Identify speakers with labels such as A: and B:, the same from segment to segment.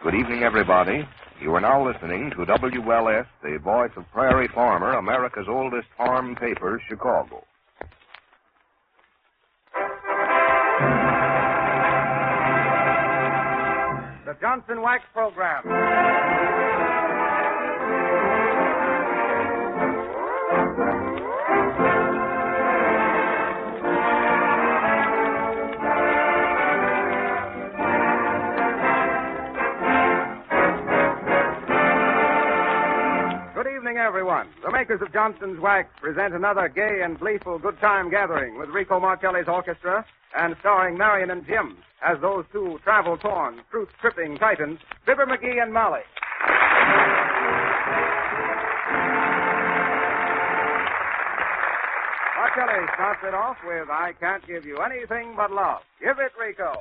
A: Good evening, everybody. You are now listening to WLS, the voice of Prairie Farmer, America's oldest farm paper, Chicago.
B: The Johnson Wax Program. Everyone. The makers of Johnson's Wax present another gay and gleeful good time gathering with Rico Marcelli's orchestra and starring Marian and Jim as those two travel-torn, truth-tripping titans, Fibber McGee and Molly. Marcelli starts it off with I Can't Give You Anything But Love. Give it, Rico.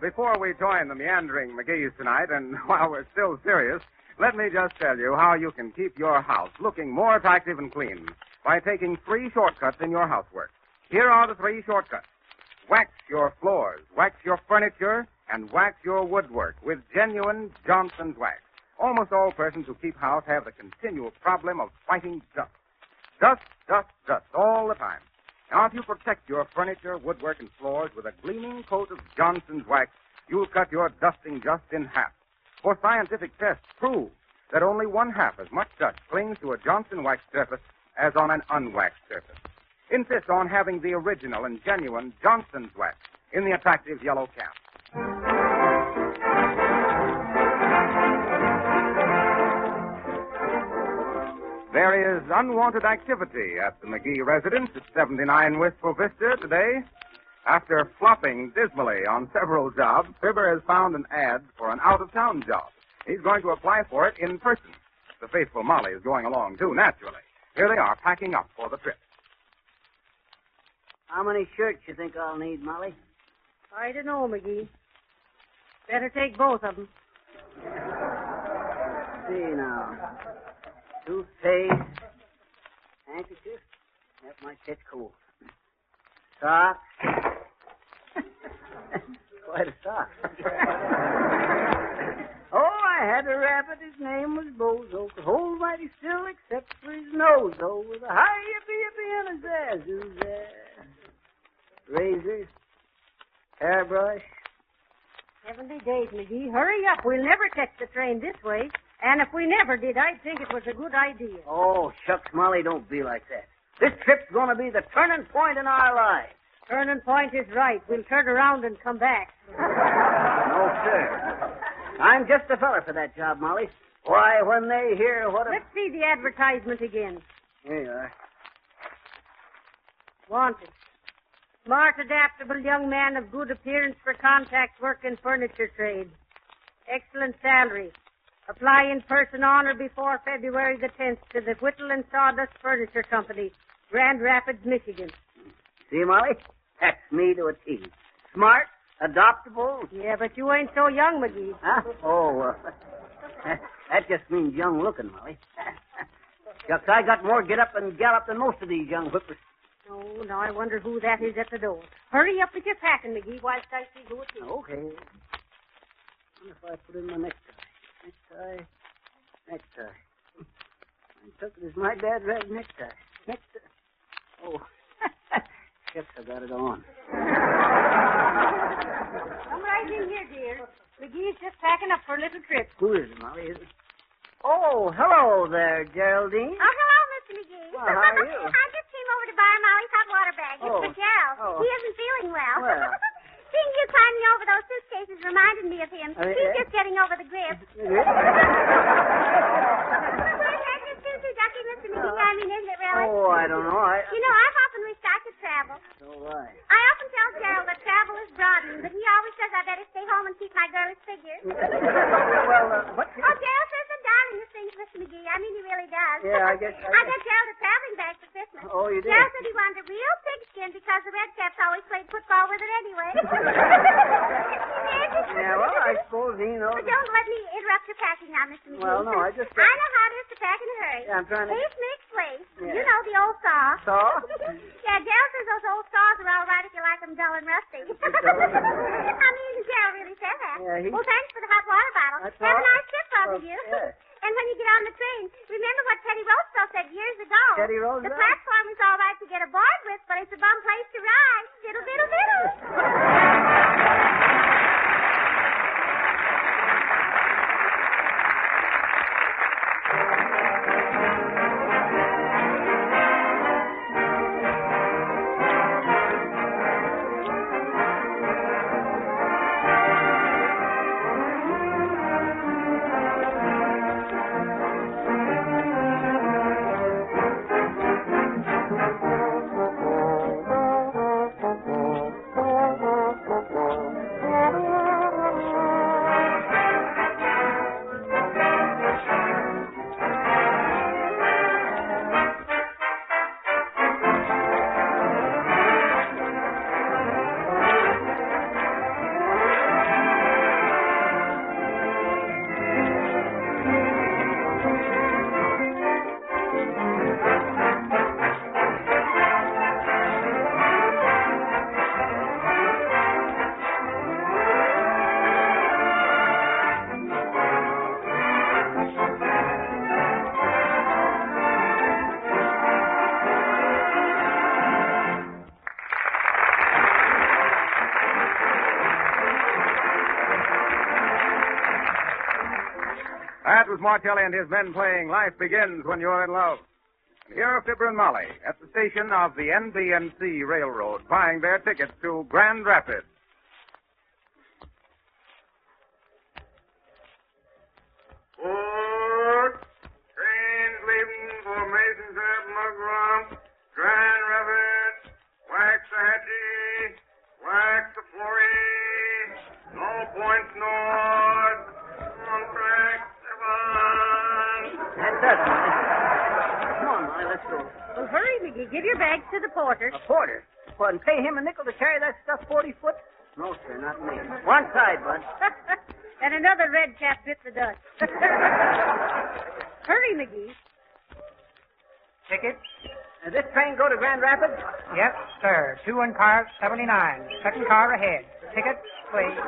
B: Before we join the meandering McGees tonight, and while we're still serious, let me just tell you how you can keep your house looking more attractive and clean by taking 3 shortcuts in your housework. Here are the 3 shortcuts. Wax your floors, wax your furniture, and wax your woodwork with genuine Johnson's Wax. Almost all persons who keep house have the continual problem of fighting dust. Dust, all the time. Now, if you protect your furniture, woodwork, and floors with a gleaming coat of Johnson's Wax, you'll cut your dusting just in half. For scientific tests prove that only 1/2 as much dust clings to a Johnson Wax surface as on an unwaxed surface. Insist on having the original and genuine Johnson's Wax in the attractive yellow cap. There is unwanted activity at the McGee residence at 79 Wistful Vista today. After flopping dismally on several jobs, Fibber has found an ad for an out-of-town job. He's going to apply for it in person. The faithful Molly is going along, too, naturally. Here they are, packing up for the trip.
C: How many shirts you think I'll need, Molly?
D: I don't know, McGee. Better take both of them.
C: See now. Toothpaste, handkerchief. That might get cool. Socks. Quite a sock. Oh, I had a rabbit. His name was Bozo. Could hold mighty still except for his nose, though, with a high yippee and a zazzoo. Razor, hairbrush.
D: 70 days, McGee. Hurry up. We'll never catch the train this way. And if we never did, I'd think it was a good idea.
C: Oh, shucks, Molly, don't be like that. This trip's going to be the turning point in our lives.
D: Turning point is right. We'll turn around and come back.
C: No, sir. I'm just the fella for that job, Molly. Why, when they hear what a...
D: Let's see the advertisement again.
C: Here you are.
D: Wanted. Smart, adaptable young man of good appearance for contact work and furniture trade. Excellent salary. Apply in person on or before February the 10th to the Whittle and Sawdust Furniture Company, Grand Rapids, Michigan.
C: See, Molly? That's me to a T. Smart, adoptable.
D: Yeah, but you ain't so young, McGee.
C: Huh? Oh, that just means young looking, Molly. Shucks, I got more get up and gallop than most of these young whippers.
D: Oh, now I wonder who that is at the door. Hurry up with your packing, McGee, whilst I see who it is.
C: Okay. Wonder if I put in my necktie. Necktie. I took it as my dad's red necktie. Oh. Guess I got it on.
D: Come right in here, dear. McGee's just packing up for a little trip.
C: Who is it, Molly? Is it? Oh, hello there, Geraldine.
E: Oh, hello, Mr. McGee.
C: Well, how are you?
E: I just came over to borrow Molly's hot water bag. It's for Gerald.
C: Oh.
E: He isn't feeling well.
C: Well.
E: Seeing you climbing over those suitcases reminded me of him. He's just getting over the grip. Too ducky, Mr. McGee. I mean, isn't it really?
C: Oh, I don't know.
E: You know, I've often wished I could travel.
C: So why?
E: I often tell Gerald that travel is broadening, but he always says I better stay home and keep my girlish figure.
C: Well, what?
E: Oh, Gerald says the darlingest things, Mr. McGee. I mean, he really does.
C: Yeah, I guess.
E: I got Gerald a traveling bag for Christmas.
C: Oh, you did?
E: Gerald said he wanted a real pigskin because the Red Caps always played football with it anyway.
C: Yeah, well, I suppose he knows.
E: But don't let me interrupt your packing now, Mr. McGee.
C: Well, no, I just...
E: I know how it is to pack in a hurry.
C: Yeah, I'm trying to...
E: Case makes place.
C: Yeah.
E: You know, the old saw.
C: Saw?
E: Yeah, Gerald says those old saws are all right if you like them dull and rusty. I mean, Gerald really said that.
C: Yeah,
E: Well, thanks for the hot water bottle.
C: That's
E: Have a
C: all.
E: nice trip, both of you.
C: Yeah.
E: And when you get on the train, remember what Teddy Roosevelt said years ago.
C: Teddy Roosevelt?
E: The platform is all right to get aboard with, but it's a bum place to ride. Diddle, diddle, diddle.
B: That was Martelli and his men playing Life Begins When You're in Love. And here are Fibber and Molly at the station of the NBC Railroad buying their tickets to Grand Rapids. Port, trains leaving for Mason's at Mugrum, Grand Rapids, wax the hatchie, wax the flurry, no points north, on track 7.
C: That's it. Come on, Molly, let's go.
D: Well, hurry, McGee. Give your bags to the porter.
C: A porter? What, and pay him a nickel to carry that stuff 40 foot? No, sir, not me. One side, bud.
D: And another red cap bit the dust. Hurry, McGee.
F: Ticket?
C: Does this train go to Grand Rapids?
F: Yes, sir. 2 in car 79. Second car ahead. Ticket, please.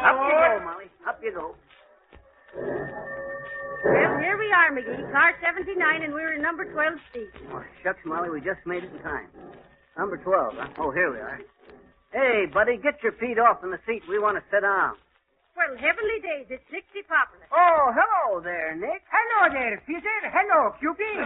C: Up you go, Molly. Up you go.
D: Well, here we are, McGee. Car 79, and we're in number 12 seat.
C: Oh, shucks, Molly, we just made it in time. Number 12, huh? Oh, here we are. Hey, buddy, get your feet off in the seat. We want to sit down.
D: Well, heavenly days. It's 60 popular.
C: Oh, hello there, Nick.
F: Hello there, Peter. Hello, Cupid.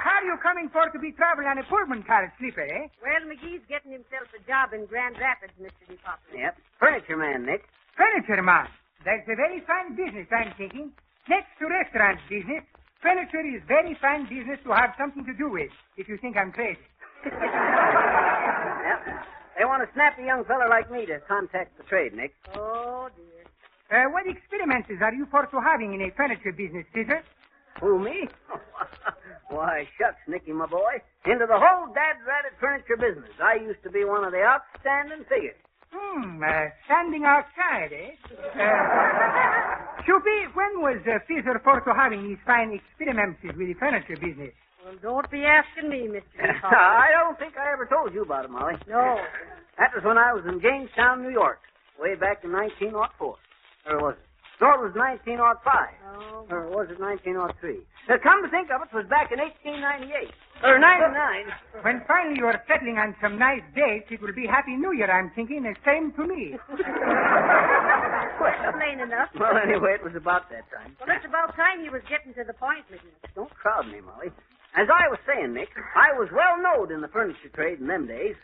F: How are you coming for to be traveling on a Pullman car sleeper, eh?
D: Well, McGee's getting himself a job in Grand Rapids, Mr. DePopular.
C: Yep. Furniture man, Nick.
F: Furniture man. That's a very fine business, I'm thinking. Next to restaurant business, furniture is very fine business to have something to do with, if you think I'm crazy.
C: Yep. They want a snappy young feller like me to contact the trade, Nick.
D: Oh, dear.
F: What experiments are you for to having in a furniture business, Peter?
C: Who, me? Why, shucks, Nicky, my boy. Into the whole dad-ratted furniture business. I used to be one of the outstanding figures.
F: Standing outside, eh? Choopy, when was Fizzer for to having these fine experiments with the furniture business?
D: Well, don't be asking me, Mr. Cox.
C: I don't think I ever told you about it, Molly.
D: No.
C: That was when I was in Jamestown, New York, way back in 1904. Or was it? No, it was 1905.
D: Oh.
C: Or was it 1903? Come to think of it, it was back in 1898. Or 99.
F: When finally you're settling on some nice dates, it will be Happy New Year, I'm thinking. The same to me.
D: Plain enough.
C: Well, anyway, it was about that time.
D: Well, it's about time you was getting to the point, McGee.
C: Don't crowd me, Molly. As I was saying, Nick, I was well known in the furniture trade in them days.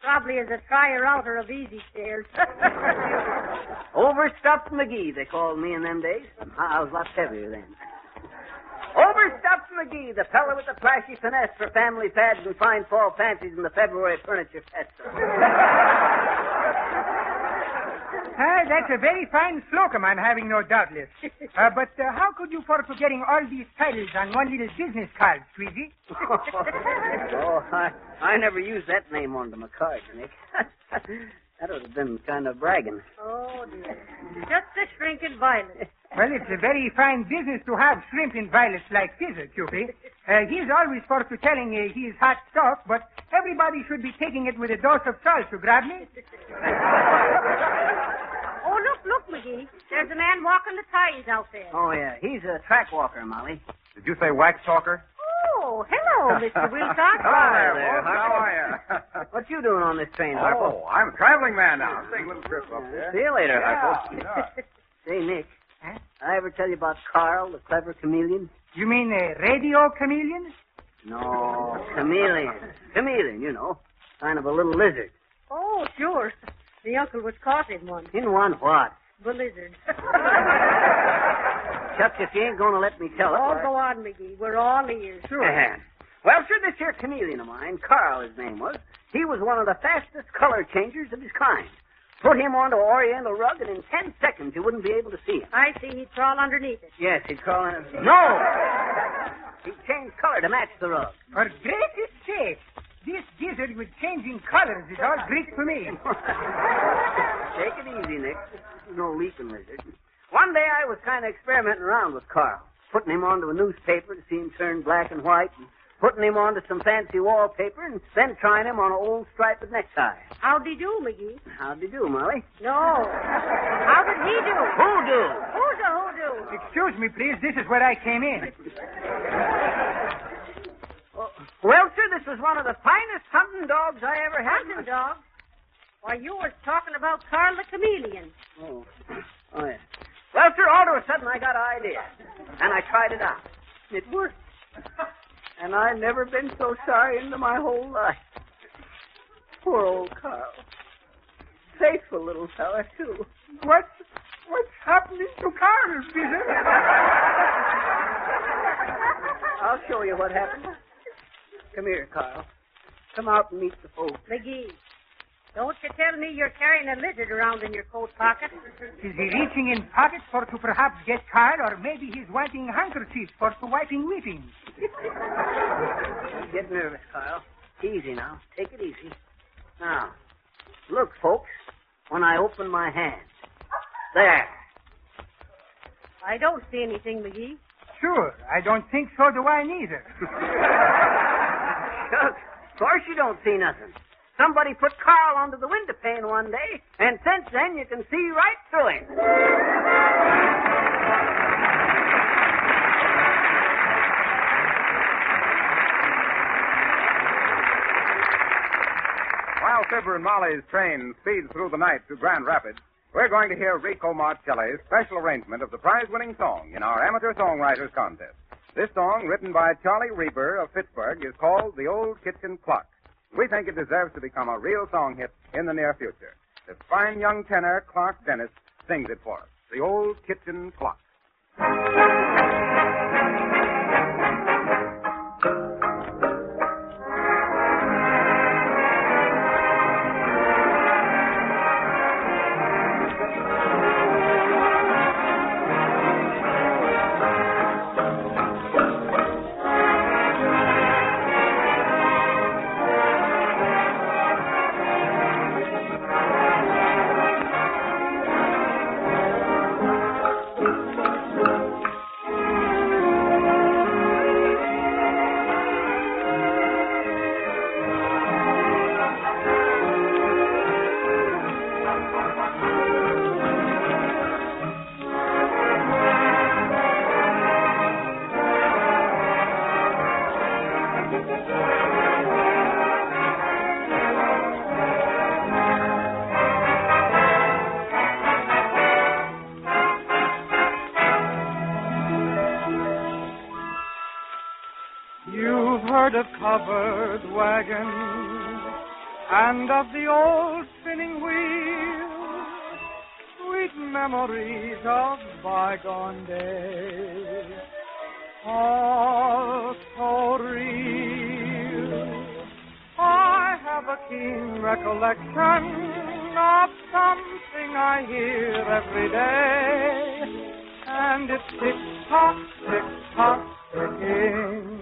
D: Probably as a tryer-outer of easy chairs.
C: Overstuffed McGee, they called me in them days. I was a lot heavier then. Overstuffed McGee, the fella with the flashy finesse for family pads and fine fall fancies in the February furniture festival.
F: That's a very fine slogan, I'm having no doubtless. But how could you for forgetting all these titles on one little business card, Squeezy?
C: I never used that name on my card, Nick. That would have been kind of bragging.
D: Oh, dear. Just a shrinking violet.
F: Well, it's a very fine business to have shrimp in violets like Fizzer, Choopy. He's always for to telling he's hot stuff, but everybody should be taking it with a dose of salt, you grab me?
D: Oh, look, McGee. There's a man walking the ties out there.
C: Oh, yeah. He's a track walker, Molly.
B: Did you say wax talker?
D: Oh, hello, Mr. Wilcox.
B: Hello
C: there,
B: folks.
C: Harper.
B: How are you?
C: What you doing on this train, Harper?
B: Oh, I'm a traveling man now. Take a little trip up there.
C: See you later, Harper.
B: Yeah.
C: Say, Nick,
F: Huh?
C: I ever tell you about Carl, the clever chameleon?
F: You mean a radio chameleon?
C: No, chameleon. Chameleon, you know. Kind of a little lizard.
D: Oh, sure. The uncle was caught in one.
C: In one what?
D: The lizard.
C: Chuck, if you ain't going to let me tell it.
D: Oh,
C: why-
D: go on, McGee. We're all ears.
C: Sure. Well, sure, this here chameleon of mine, Carl his name was, he was one of the fastest color changers of his kind. Put him onto an oriental rug, and in 10 seconds you wouldn't be able to see him.
D: I see he'd crawl underneath it.
C: Yes, he'd crawl in. No! He'd change color to match the rug.
F: For gracious sake, this gizzard with changing colors is all Greek to me.
C: Take it easy, Nick. This is no leaping lizard. One day I was kind of experimenting around with Carl, putting him onto a newspaper to see him turn black and white, and putting him onto some fancy wallpaper, and then trying him on an old striped necktie.
D: How'd he do, McGee?
C: How'd he do, Molly?
D: No. How did he do?
C: Who do?
D: Who do?
F: Excuse me, please. This is where I came in.
C: Well, sir, this was one of the finest hunting dogs I ever had.
D: Hunting dog? Why, you was talking about Carl the chameleon.
C: Oh, yeah. Well, sir, all of a sudden I got an idea, and I tried it out. It worked. And I've never been so sorry in my whole life. Poor old Carl. Faithful little fella, too.
F: What's happening to Carl, Fizzer?
C: I'll show you what happened. Come here, Carl. Come out and meet the folks.
D: McGee, don't you tell me you're carrying a lizard around in your coat pocket.
F: Is he reaching in pockets for to perhaps get Carl, or maybe he's wanting handkerchiefs for to wiping weeping?
C: Don't get nervous, Carl. Easy now. Take it easy. Now, look, folks, when I open my hand. There.
D: I don't see anything, McGee.
F: Sure, I don't think so do I neither.
C: Shucks. Of course you don't see nothing. Somebody put Carl onto the window pane one day, and since then you can see right through him.
B: While Fibber and Molly's train speeds through the night to Grand Rapids, we're going to hear Rico Marcelli's special arrangement of the prize-winning song in our Amateur Songwriters Contest. This song, written by Charlie Reber of Pittsburgh, is called The Old Kitchen Clock. We think it deserves to become a real song hit in the near future. The fine young tenor, Clark Dennis, sings it for us. The Old Kitchen Clock.
G: heard of covered wagons and of the old spinning wheel, sweet memories of bygone days, all so real. I have a keen recollection of something I hear every day, and it's tick-tock, ticking,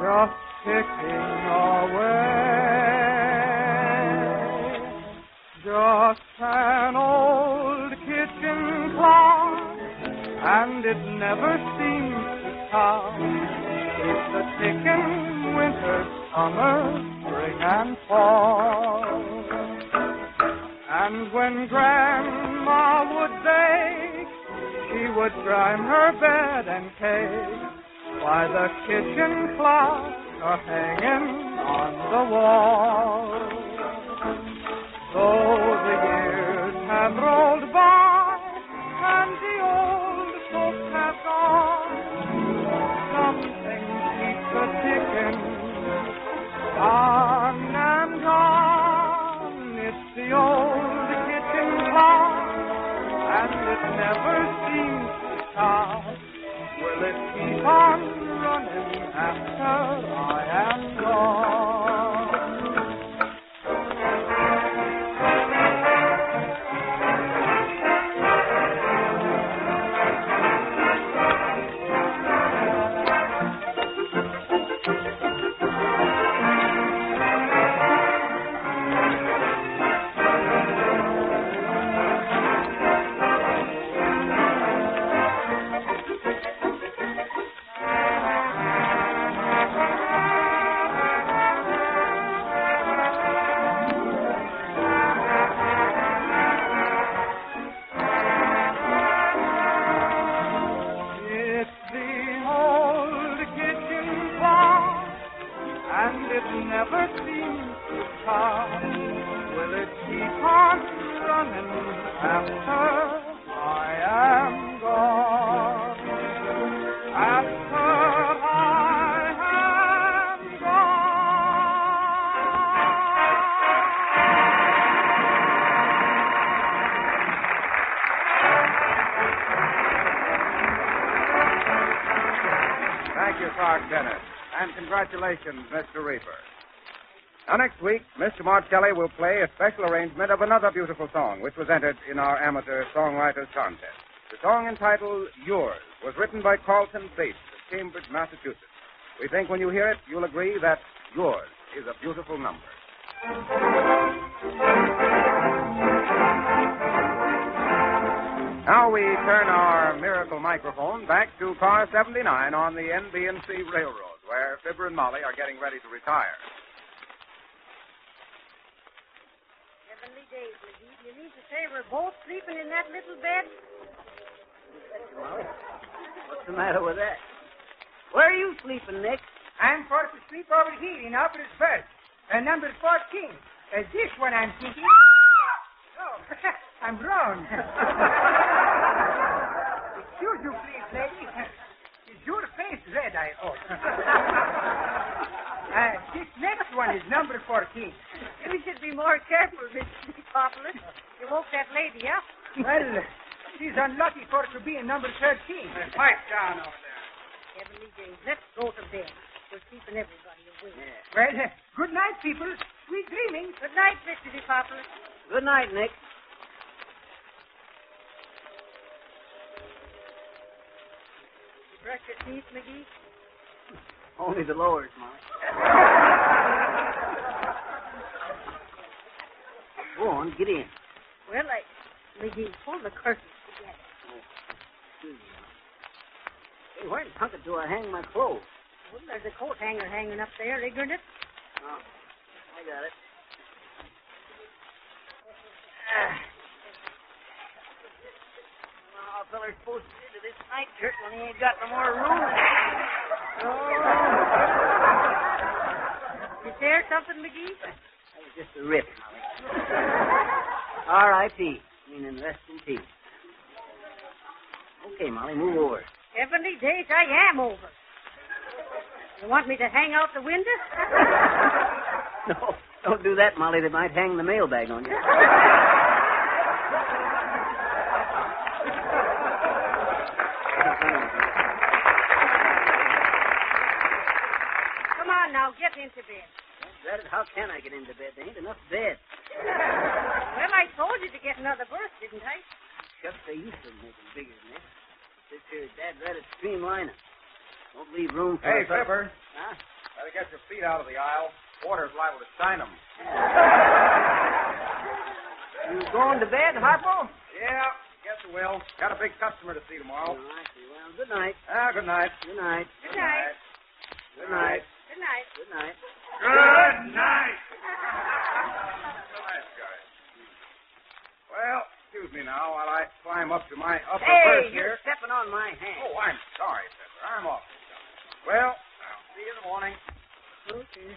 G: just ticking away. Just an old kitchen clock, and it never seems to stop. It's a ticking winter, summer, spring, and fall. And when Grandma would bake, she would prime her bed and cake, while the kitchen clocks are hanging on the wall. Though the years have rolled by and the old folks have gone, something keeps a ticking on and on. It's the old kitchen clock, and it never seems to stop. Will it keep on running after I am gone? Never seems to stop. Will it keep on running after I am gone? After I am
B: gone. Thank you, Clark Dennis. And congratulations, Mr. Reaper. Now, next week, Mr. Mart Kelly will play a special arrangement of another beautiful song, which was entered in our amateur songwriters contest. The song entitled Yours was written by Carlton Bates of Cambridge, Massachusetts. We think when you hear it, you'll agree that Yours is a beautiful number. Now we turn our miracle microphone back to car 79 on the NBC Railroad, where Fibber and Molly are getting ready to retire.
D: Heavenly days, McGee. You mean to say we're both sleeping in that little bed?
C: Molly, what's the matter with that? Where are you sleeping, Nick?
F: I'm forced to sleep over here in Opera's berth, number 14. This one I'm thinking. Oh, I'm wrong. Excuse you, please, lady. Is your face red, I hope? This next one is number 14.
D: We should be more careful, Mr. Populus. You woke that lady up.
F: Well, she's unlucky for to be in number 13.
B: Pipe down over there.
D: Heavenly days. Let's go to bed. We're keeping everybody awake.
F: Yeah. Well, good night, people. Sweet dreaming.
D: Good night, Mr. Populus.
C: Good night, Nick.
D: You brush your teeth, McGee?
C: Only the lowers, Molly. Go on, get in.
D: Well, McGee, pull the curtains together.
C: Excuse me. Hey, where in Punket do I hang my clothes?
D: Well, there's a coat hanger hanging up there, ignorant.
C: Oh, I got it. How a feller's supposed to get into this night shirt when he ain't got no more room?
D: You tear something, McGee?
C: That was just a rip, Molly. R.I.P. Meaning rest in peace. Okay, Molly, move over.
D: Heavenly days, I am over. You want me to hang out the window?
C: No, don't do that, Molly. They might hang the mailbag on you.
D: Come on now, get into bed.
C: How can I get into bed? There ain't enough bed.
D: Well, I told you to get another berth, didn't I?
C: Just they used to make them bigger than this. This here Dad Reddit streamliner. Don't leave room for...
B: Hey, Fibber.
C: Huh?
B: Better get your feet out of the aisle. Water's liable to shine them.
C: You going to bed, Harpo?
B: Yeah, guess I will. Got a big customer to see tomorrow.
C: Oh, I see. Well, good night.
B: Good night.
C: Good night.
D: Good night.
C: Good night.
D: Good night.
C: Good night.
B: Good night. Nice guy. Well, excuse me now while I climb up to my upper berth
C: You're
B: here.
C: stepping on my hand.
B: Oh, I'm sorry, Fibber. I'm off. Well, I'll see you in the morning.
C: Okay.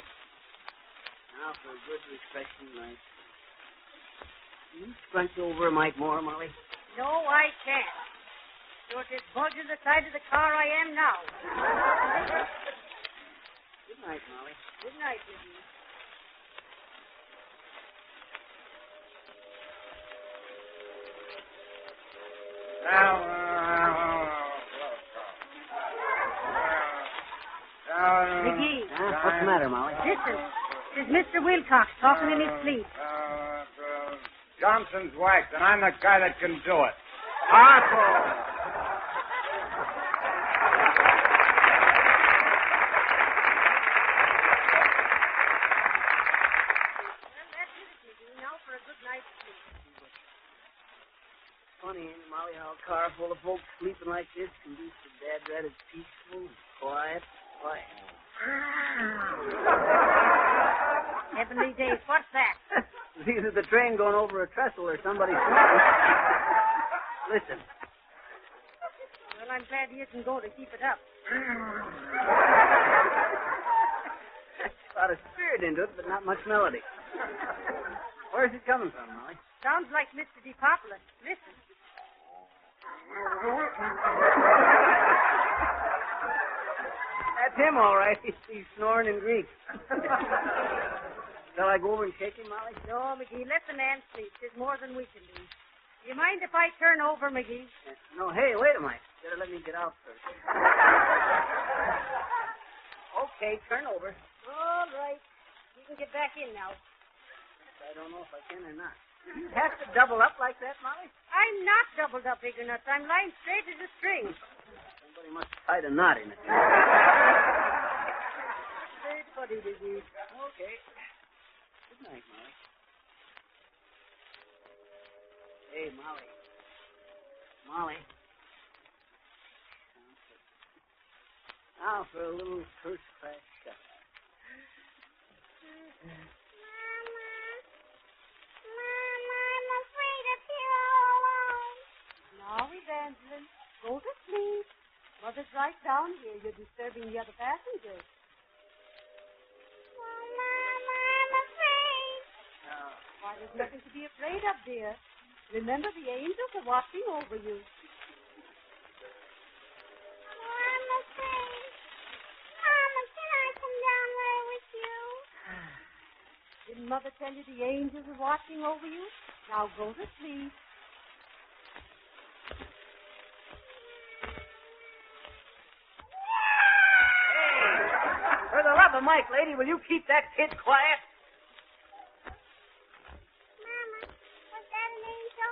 C: Now for a good, refreshing night. Can you scrunch over a mite more, Molly?
D: No, I can't. You're as bugged in the side of the car I am now.
C: Good night, Molly.
D: Good night, Miggy. McGee.
C: What's the matter, Molly?
D: Listen, there's Mr. Wilcox talking in his sleep.
B: Johnson's wax, and I'm the guy that can do it. Harpo!
D: Well, that's it, McGee. Now for a good night's sleep.
C: Funny, ain't it, Molly, how a car full of folks sleeping like this can be so Dad Reddit peaceful and quiet.
D: Heavenly days, what's that?
C: It's either the train going over a trestle or somebody snoring. Listen.
D: Well, I'm glad he isn't going to keep it up.
C: A lot of spirit into it, but not much melody. Where's it coming from, Molly?
D: Sounds like Mr. DePopulus. Listen.
C: That's him, all right. He's snoring in Greek. Shall I go over and shake him, Molly?
D: No, McGee, let the man sleep. There's more than we can do. Do you mind if I turn over, McGee?
C: No, hey, wait a minute. Better let me get out first. Okay, turn over.
D: All right. You can get back in now.
C: I don't know if I can or not. You have to double up like that, Molly?
D: I'm not doubled up, big nuts. I'm lying straight as a string.
C: Somebody must have tied a knot in it.
D: Very funny, McGee.
C: Okay. Good night, Molly. Hey, Molly. Molly. Now for a little first class shot.
E: Mama, I'm afraid up here all alone.
D: Now, Evangeline, go to sleep. Mother's right down here. You're disturbing the other passengers.
E: Oh, Mama, I'm afraid.
D: Why, there's nothing to be afraid of, dear. Remember, the angels are watching over you.
E: Oh, I'm afraid. Mama, can I come down there with you?
D: Didn't Mother tell you the angels are watching over you? Now go to sleep.
C: For the love of Mike, lady, will you keep that kid quiet?
E: Mama, was that an angel?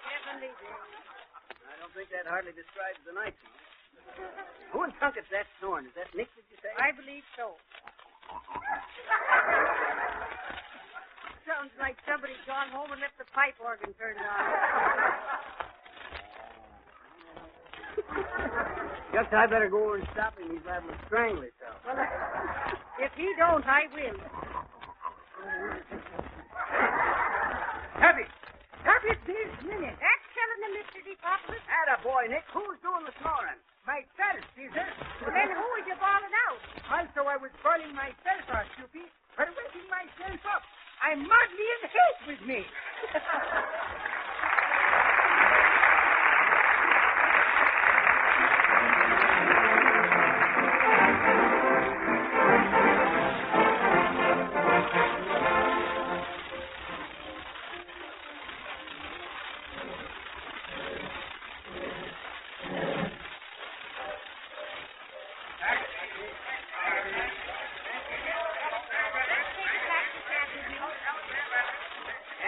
D: Heavenly days.
C: I don't think that hardly describes the night. Who in Tunket's that snoring? Is that Nick, did you say?
D: I believe so. Sounds like somebody's gone home and left the pipe organ turned on.
C: Guess I better go over and stop him. He's liable to strangle himself.
D: Well, if he don't, I will.
F: Happy! Happy this minute.
D: That's telling him, Mr. DePopulus.
C: Attaboy, Nick. Who's doing the snoring?
F: Myself, Caesar.
D: Well, then who was you bawling out?
F: Also, I was calling myself out, Snoopy, for waking myself up. I'm madly in hate with me.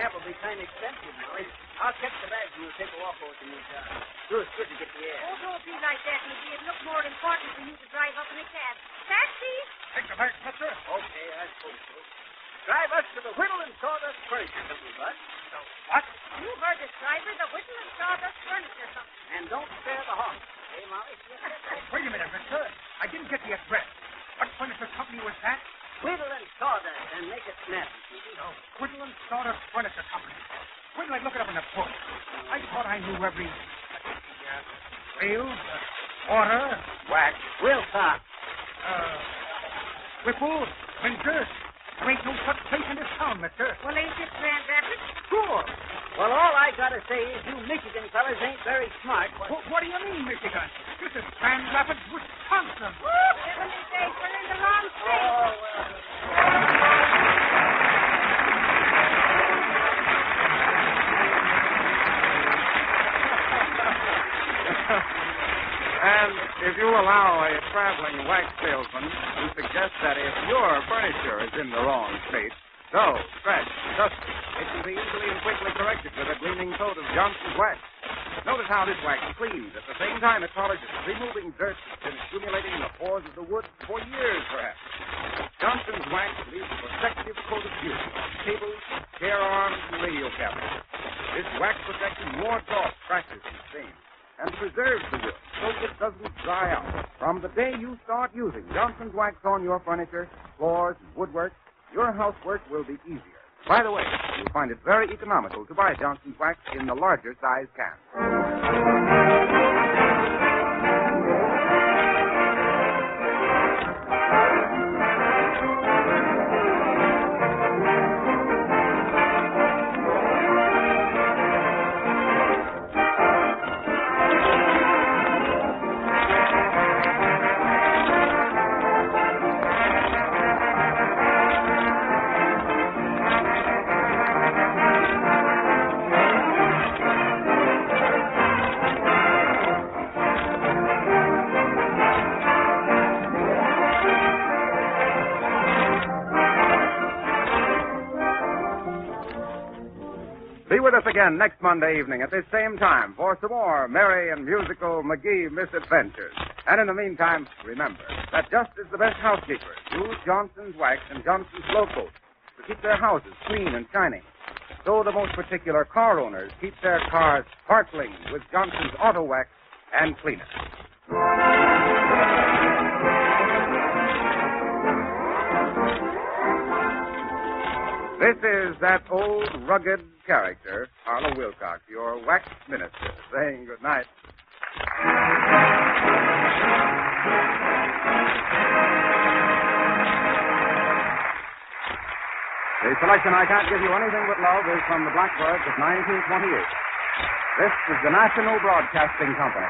C: It'll be kind of expensive, Molly. I'll check the bags and we'll take a walk over to New York. Sure, it's good to get the air.
D: Oh, don't be like that, McGee. It looks more important for you to drive up in a cab. Taxi?
F: Take the back, Chester.
C: Okay, I suppose so. Drive us to the Whittle and Sawdust Furniture Company, Bud.
F: What?
D: You heard the driver, the Whistle and Sawdust Furniture Company.
C: And don't spare the hog. Hey, Molly?
F: Wait a minute, mister. I didn't get the address. What furniture company was that?
C: Whittle and Sawdust, and make it snappy, Susie.
F: No, Whittle and Sawdust Furniture Company. Wait till I look it up in the book. I thought I knew every... rails, water, wax,
C: We'll talk.
F: whipple, winter. There ain't no such place in this town, mister.
D: Well, ain't this Grand Rapids?
F: Sure.
C: Well, all I gotta say is you Michigan fellas ain't very smart.
F: What do you mean, Michigan? This is Grand Rapids, Wisconsin.
D: Heavenly days, we're in the wrong state.
C: Oh, well.
B: And if you'll allow a traveling wax salesman to suggest that if your furniture is in the wrong state, so, scratch, dust, it can be easily and quickly corrected with a gleaming coat of Johnson's wax. Notice how this wax cleans. At the same time, it polishes, removing dirt that's been accumulating in the pores of the wood for years, perhaps. Johnson's wax leaves a protective coat of beauty on tables, chair arms, and radio cabinets. This wax protection wards off scratches and stains and preserves the wood so it doesn't dry out. From the day you start using Johnson's wax on your furniture, floors, and woodwork, your housework will be easier. By the way, you'll find it very economical to buy Johnson's wax in the larger size can. Be with us again next Monday evening at this same time for some more merry and musical McGee misadventures. And in the meantime, remember that just as the best housekeepers use Johnson's wax and Johnson's glow coat to keep their houses clean and shining, so the most particular car owners keep their cars sparkling with Johnson's auto wax and cleaner. This is that old rugged character, Harlow Wilcox, your wax minister, saying good night. The selection I Can't Give You Anything But Love is from the Blackbirds of 1928. This is the National Broadcasting Company.